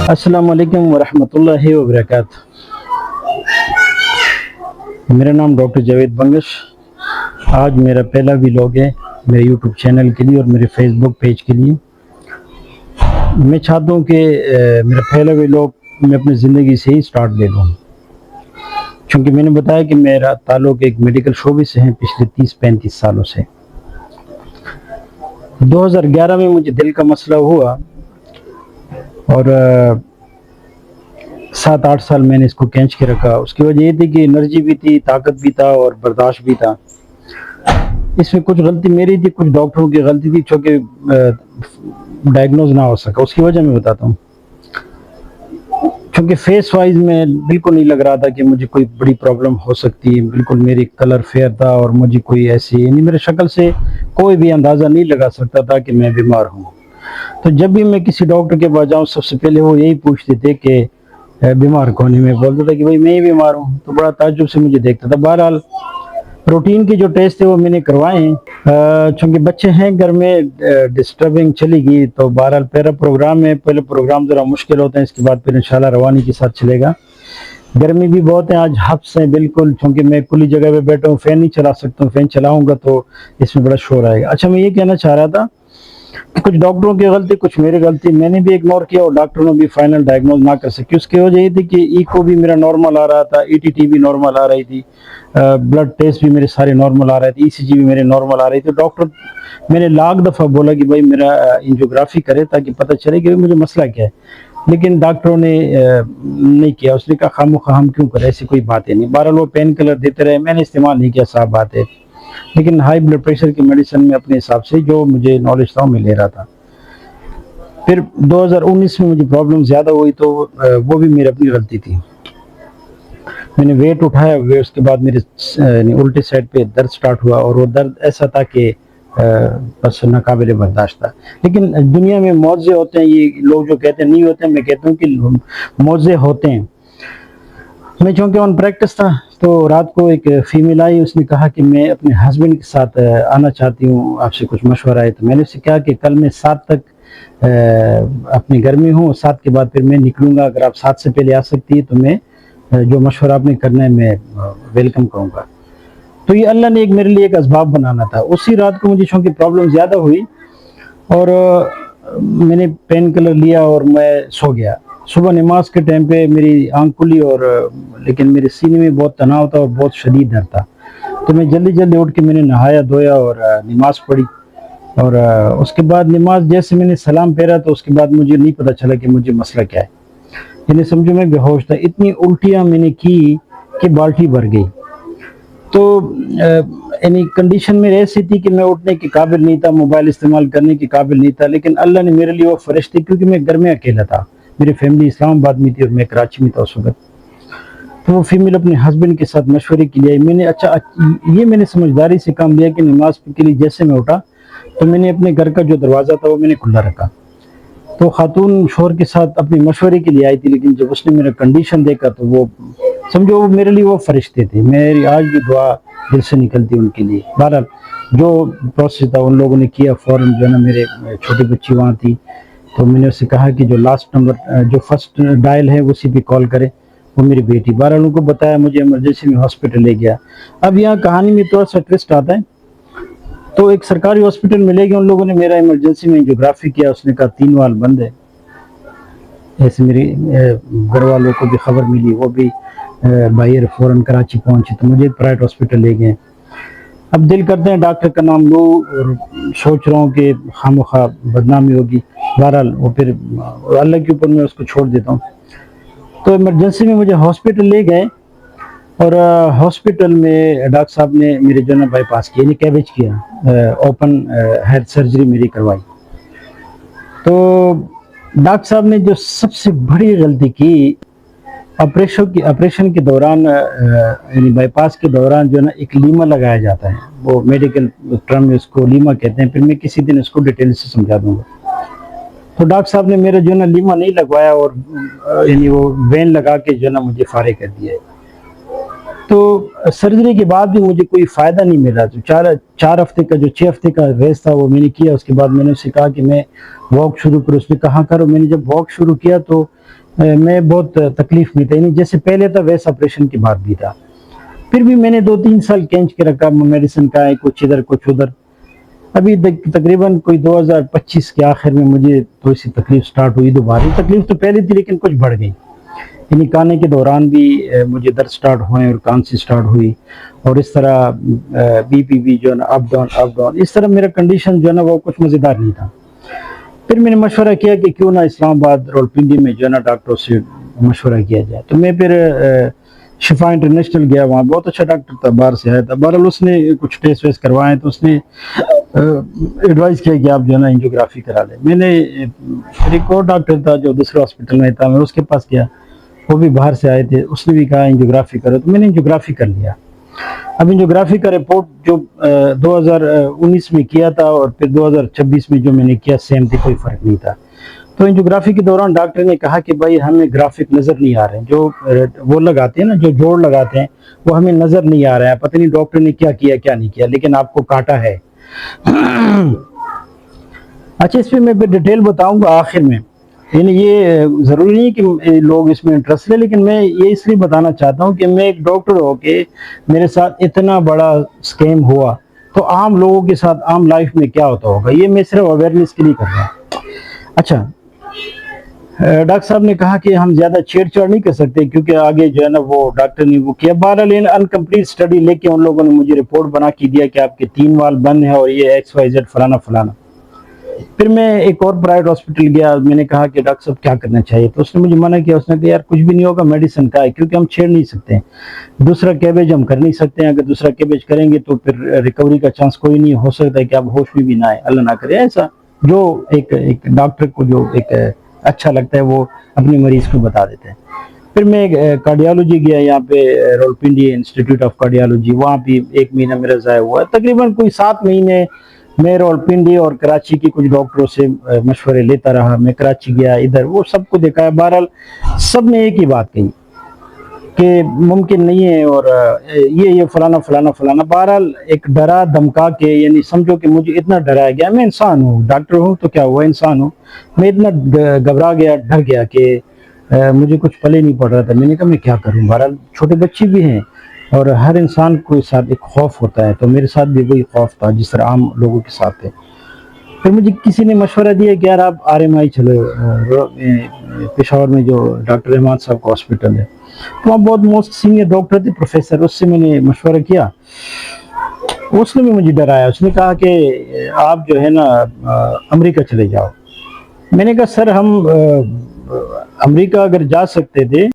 السلام علیکم ورحمۃ اللہ وبرکاتہ۔ میرا نام ڈاکٹر جاوید بنگش۔ آج میرا پہلا ویلاگ ہے میرے یوٹیوب چینل کے لیے اور میرے فیس بک پیج کے لیے۔ میں چاہتا ہوں کہ میرا پہلا ویلاگ میں اپنی زندگی سے ہی سٹارٹ دے دوں، چونکہ میں نے بتایا کہ میرا تعلق ایک میڈیکل شعبے سے ہے پچھلے 30-35 سالوں سے۔ 2011 میں مجھے دل کا مسئلہ ہوا اور 7-8 سال میں نے اس کو کھینچ کے رکھا۔ اس کی وجہ یہ تھی کہ انرجی بھی تھی، طاقت بھی تھا اور برداشت بھی تھا۔ اس میں کچھ غلطی میری تھی، کچھ ڈاکٹروں کی غلطی تھی، چونکہ ڈائگنوز نہ ہو سکا۔ اس کی وجہ میں بتاتا ہوں، چونکہ فیس وائز میں بالکل نہیں لگ رہا تھا کہ مجھے کوئی بڑی پرابلم ہو سکتی ہے۔ بالکل میری کلر فیئر تھا اور مجھے کوئی ایسی میرے شکل سے کوئی بھی اندازہ نہیں لگا سکتا تھا کہ میں بیمار ہوں۔ تو جب بھی میں کسی ڈاکٹر کے پاس جاؤں، سب سے پہلے وہ یہی پوچھتے تھے کہ بیمار کون ہے۔ میں بولتا تھا کہ بھائی میں ہی بیمار ہوں، تو بڑا تعجب سے مجھے دیکھتا تھا۔ بہرحال روٹین کے جو ٹیسٹ تھے وہ میں نے کروائے ہیں، چونکہ بچے ہیں گھر میں، ڈسٹربنگ چلی گئی، تو بہرحال پہلا پروگرام ہے۔ پہلے پروگرام ذرا مشکل ہوتے ہیں، اس کے بعد پھر انشاءاللہ روانی کے ساتھ چلے گا۔ گرمی بھی بہت ہے، آج حبس ہیں بالکل، چونکہ میں کھلی جگہ پہ بیٹھا ہوں، فین نہیں چلا سکتا ہوں۔ فین چلاؤں گا تو اس میں بڑا شور آئے گا۔ اچھا، میں یہ کہنا چاہ رہا تھا کہ کچھ ڈاکٹروں کی غلطی، کچھ میری غلطی، میں نے بھی اگنور کیا اور ڈاکٹروں نے بھی فائنل ڈائگنوز نہ کر سکے۔ اس کی وجہ یہ تھی کہ ایکو بھی میرا نارمل آ رہا تھا، ای ٹی ٹی بھی نارمل آ رہی تھی، بلڈ ٹیسٹ بھی میرے سارے نارمل آ رہے تھے، ای سی جی بھی میرے نارمل آ رہی تھی۔ ڈاکٹر میں نے لاکھ دفعہ بولا کہ بھائی میرا انجیوگرافی کرے تاکہ پتہ چلے کہ مجھے مسئلہ کیا ہے، لیکن ڈاکٹروں نے نہیں کیا۔ اس نے کہا خواہ ہم کیوں کرے، ایسی کوئی بات ہی نہیں۔ بہرحال وہ پین کلر دیتے رہے، میں نے استعمال نہیں کیا، صاف بات ہے، لیکن ہائی بلڈ پریشر کی میڈیسن میں اپنے حساب سے جو مجھے نالج تھا میں لے رہا تھا۔ پھر 2019 میں مجھے پرابلم زیادہ ہوئی، تو وہ بھی میری اپنی غلطی تھی۔ میں نے ویٹ اٹھایا، اس کے بعد میرے الٹے سائڈ پہ درد سٹارٹ ہوا، اور وہ درد ایسا تھا کہ بس ناقابل برداشت تھا۔ لیکن دنیا میں معجزے ہوتے ہیں، یہ لوگ جو کہتے ہیں نہیں ہوتے ہیں، میں کہتا ہوں کہ معجزے ہوتے ہیں۔ میں چونکہ آن پریکٹس تھا، تو رات کو ایک فیمیل آئی، اس نے کہا کہ میں اپنے ہسبینڈ کے ساتھ آنا چاہتی ہوں، آپ سے کچھ مشورہ ہے۔ تو میں نے اس سے کہا کہ کل میں 7 تک اپنے گھر میں ہوں، 7 کے بعد پھر میں نکلوں گا، اگر آپ 7 سے پہلے آ سکتی ہے تو میں جو مشورہ آپ نے کرنا ہے میں ویلکم کروں گا۔ تو یہ اللہ نے میرے لیے ایک اسباب بنانا تھا۔ اسی رات کو مجھے چونکہ پرابلم زیادہ ہوئی اور میں نے پین کلر لیا اور میں سو گیا۔ صبح نماز کے ٹائم پہ میری آنکھ کھلی، اور لیکن میرے سینے میں بہت تناؤ تھا اور بہت شدید درد تھا۔ تو میں جلدی جلدی اٹھ کے میں نے نہایا دھویا اور نماز پڑھی، اور اس کے بعد نماز جیسے میں نے سلام پھیرا تو اس کے بعد مجھے نہیں پتہ چلا کہ مجھے مسئلہ کیا ہے، یعنی سمجھو میں بے ہوش تھا۔ اتنی الٹیاں میں نے کی کہ بالٹی بھر گئی۔ تو یعنی کنڈیشن میں ایسی تھی کہ میں اٹھنے کے قابل نہیں تھا، موبائل استعمال کرنے کے قابل نہیں تھا، لیکن اللہ نے میرے لیے وہ فرشتے، کیونکہ میں گھر میں اکیلا تھا، میری فیملی اسلام آباد میں تھی اور میں کراچی میں تھا اس وقت۔ تو وہ فیمیل اپنے ہسبینڈ کے ساتھ مشورے کے لیے میں نے یہ میں نے سمجھداری سے کام لیا کہ نماز کے لیے جیسے میں اٹھا تو میں نے اپنے گھر کا جو دروازہ تھا وہ میں نے کھلا رکھا۔ تو خاتون شوہر کے ساتھ اپنے مشورے کے لیے آئی تھی، لیکن جب اس نے میرا کنڈیشن دیکھا تو وہ سمجھو وہ میرے لیے وہ فرشتے تھے، میری آج بھی دعا دل سے نکلتی ان کے لیے۔ بہرحال جو پروسیس تھا ان لوگوں نے کیا، فوراً جو ہے نا، میرے چھوٹی بچی وہاں تھی، تو میں نے اس سے کہا کہ جو لاسٹ نمبر جو فرسٹ ڈائل ہے اسی پہ کال کرے، وہ میری بیٹی۔ بہرحال ان کو بتایا، مجھے ایمرجنسی میں ہاسپٹل لے گیا۔ اب یہاں کہانی میں تھوڑا سا ٹوسٹ آتا ہے۔ تو ایک سرکاری ہاسپٹل میں لے گئے، ان لوگوں نے میرا ایمرجنسی میں انجیوگرافی کیا، اس نے کہا 3 وال بند ہے۔ ایسے میرے گھر والوں کو بھی خبر ملی، وہ بھی باہر فوراً کراچی پہنچے، تو مجھے پرائیویٹ ہاسپٹل لے گئے۔ اب دل کرتے ہیں ڈاکٹر کا نام لو اور سوچ رہا ہوں کہ خواہ بدنامی ہوگی۔ بہرحال وہ پھر اللہ کے اوپر میں اس کو چھوڑ دیتا ہوں۔ تو ایمرجنسی میں مجھے ہاسپٹل لے گئے، اور ہاسپٹل میں ڈاکٹر صاحب نے میرے جو ہے بائی پاس کیا، یعنی کیبج کیا، اوپن ہیڈ سرجری میری کروائی۔ تو ڈاکٹر صاحب نے جو سب سے بڑی غلطی کی، آپریشن کے دوران یعنی بائی پاس کے دوران جو ہے نا ایک لیما لگایا جاتا ہے، وہ میڈیکل ٹرم میں اس کو لیما کہتے ہیں، پھر میں کسی دن اس کو ڈیٹیل سے سمجھا دوں گا۔ تو ڈاکٹر صاحب نے میرا جو ہے نا لیما نہیں لگوایا، اور یعنی وہ وین لگا کے جو ہے نا مجھے فارغ کر دیا ہے۔ تو سرجری کے بعد بھی مجھے کوئی فائدہ نہیں ملا. تو 4 ہفتے کا جو 6 ہفتے کا ریس تھا وہ میں نے کیا. اس کے بعد میں نے اسے کہا کہ میں واک شروع کروں. اس نے کہا کرو. میں نے جب واک شروع کیا تو میں بہت تکلیف میں تھا, یعنی جیسے پہلے تھا ویسا آپریشن کے بعد بھی تھا. پھر بھی میں نے 2-3 سال کھینچ کے رکھا, میڈیسن کا ہے, کچھ ادھر کچھ ادھر. ابھی تقریباً کوئی 2025 کے آخر میں مجھے تھوڑی سی تکلیف سٹارٹ ہوئی دوبارہ. تکلیف تو پہلے تھی لیکن کچھ بڑھ گئی, یعنی کھانے کے دوران بھی مجھے درد سٹارٹ ہوئے اور کھانسی سٹارٹ ہوئی, اور اس طرح بی پی بھی جو ہے نا اپ ڈاؤن, اس طرح میرا کنڈیشن جو ہے نا وہ کچھ مزیدار نہیں تھا. پھر میں نے مشورہ کیا کہ کیوں نہ اسلام آباد راولپنڈی میں جو ہے نا ڈاکٹروں سے مشورہ کیا جائے. تو میں پھر شفا انٹرنیشنل گیا, وہاں بہت اچھا ڈاکٹر تھا, باہر سے آیا تھا. بہرحال اس نے کچھ ٹیسٹ ویسٹ کروائے تو اس نے ایڈوائز کیا کہ آپ جو ہے نا انجیوگرافی کرا لیں. میں نے پھر ایک اور ڈاکٹر تھا جو دوسرے ہاسپٹل میں تھا, میں اس کے پاس گیا, وہ بھی باہر سے آئے تھے, اس نے بھی کہا انجیوگرافی کرو. تو میں نے انجیوگرافی کر لیا. اب انجیوگرافی کا رپورٹ جو 2019 میں کیا تھا اور پھر 2026 میں جو میں نے کیا سیم تھی, کوئی فرق نہیں تھا. تو انجیوگرافی کے دوران ڈاکٹر نے کہا کہ بھائی ہمیں گرافک نظر نہیں آ رہے ہیں, جو وہ لگاتے ہیں نا, جو جوڑ لگاتے ہیں وہ ہمیں نظر نہیں آ رہا ہے. پتہ نہیں ڈاکٹر نے کیا کیا کیا نہیں کیا, لیکن آپ کو کاٹا ہے. اچھا, اس پہ میں ڈیٹیل بتاؤں گا آخر میں. یعنی یہ ضروری نہیں کہ لوگ اس میں انٹرسٹ لیں, لیکن میں یہ اس لیے بتانا چاہتا ہوں کہ میں ایک ڈاکٹر ہو کے میرے ساتھ اتنا بڑا اسکیم ہوا, تو عام لوگوں کے ساتھ عام لائف میں کیا ہوتا ہوگا, یہ میں صرف اویئرنیس کے لیے کر رہا ہوں. اچھا, ڈاکٹر صاحب نے کہا کہ ہم زیادہ چھیڑ چھاڑ نہیں کر سکتے کیونکہ آگے جو ہے نا وہ ڈاکٹر نے وہ کیا. بہرحال انکمپلیٹ اسٹڈی لے کے ان لوگوں نے مجھے رپورٹ بنا کے دیا کہ آپ کے 3 وال بند ہیں اور یہ XYZ فلانا فلانا. پھر میں ایک اور پرائیویٹ ہاسپٹل گیا, میں نے کہا کہ ڈاکٹر صاحب کیا کرنا چاہیے, تو اس نے مجھے منع کیا. اس نے کہا یار کچھ بھی نہیں ہوگا, میڈیسن کا ہے, کیونکہ ہم چھیڑ نہیں سکتے ہیں, دوسرا کیبیج ہم کر نہیں سکتے ہیں. اگر دوسرا کیبیج کریں گے تو پھر ریکوری کا چانس کوئی نہیں, ہو سکتا ہے کہ آپ ہوش میں بھی نہ آئے, اللہ نہ کرے ایسا. جو ایک ڈاکٹر کو جو ایک اچھا لگتا ہے وہ اپنے مریض کو بتا دیتے ہیں. پھر میں کارڈیالوجی گیا, یہاں پہ راولپنڈی انسٹیٹیوٹ آف کارڈیالوجی, وہاں بھی 1 مہینہ میرا ضائع ہوا. تقریباً کوئی 7 مہینے میں راولپنڈی اور کراچی کی کچھ ڈاکٹروں سے مشورے لیتا رہا. میں کراچی گیا, ادھر وہ سب کو دیکھا ہے. بہرحال سب نے ایک ہی بات کہی کہ ممکن نہیں ہے اور یہ فلانا فلانا فلانا. بہرحال ایک ڈرا دھمکا کے, یعنی سمجھو کہ مجھے اتنا ڈرایا گیا. میں انسان ہوں, ڈاکٹر ہوں تو کیا ہوا, انسان ہوں. میں اتنا گھبرا گیا, ڈر گیا کہ مجھے کچھ پلے نہیں پڑ رہا تھا. میں نے کہا میں کیا کروں. بہرحال چھوٹے بچے بھی ہیں اور ہر انسان کو ساتھ ایک خوف ہوتا ہے, تو میرے ساتھ بھی وہی خوف تھا جس طرح عام لوگوں کے ساتھ ہے. پھر مجھے کسی نے مشورہ دیا کہ یار آپ RMI چلو, پشاور میں جو ڈاکٹر رحمان صاحب کا ہاسپٹل ہے, وہاں بہت موسٹ سینئر ڈاکٹر تھے, پروفیسر. اس سے میں نے مشورہ کیا, اس نے بھی مجھے ڈرایا. اس نے کہا کہ آپ جو ہے نا امریکہ چلے جاؤ. میں نے کہا سر ہم امریکہ اگر جا سکتے تھے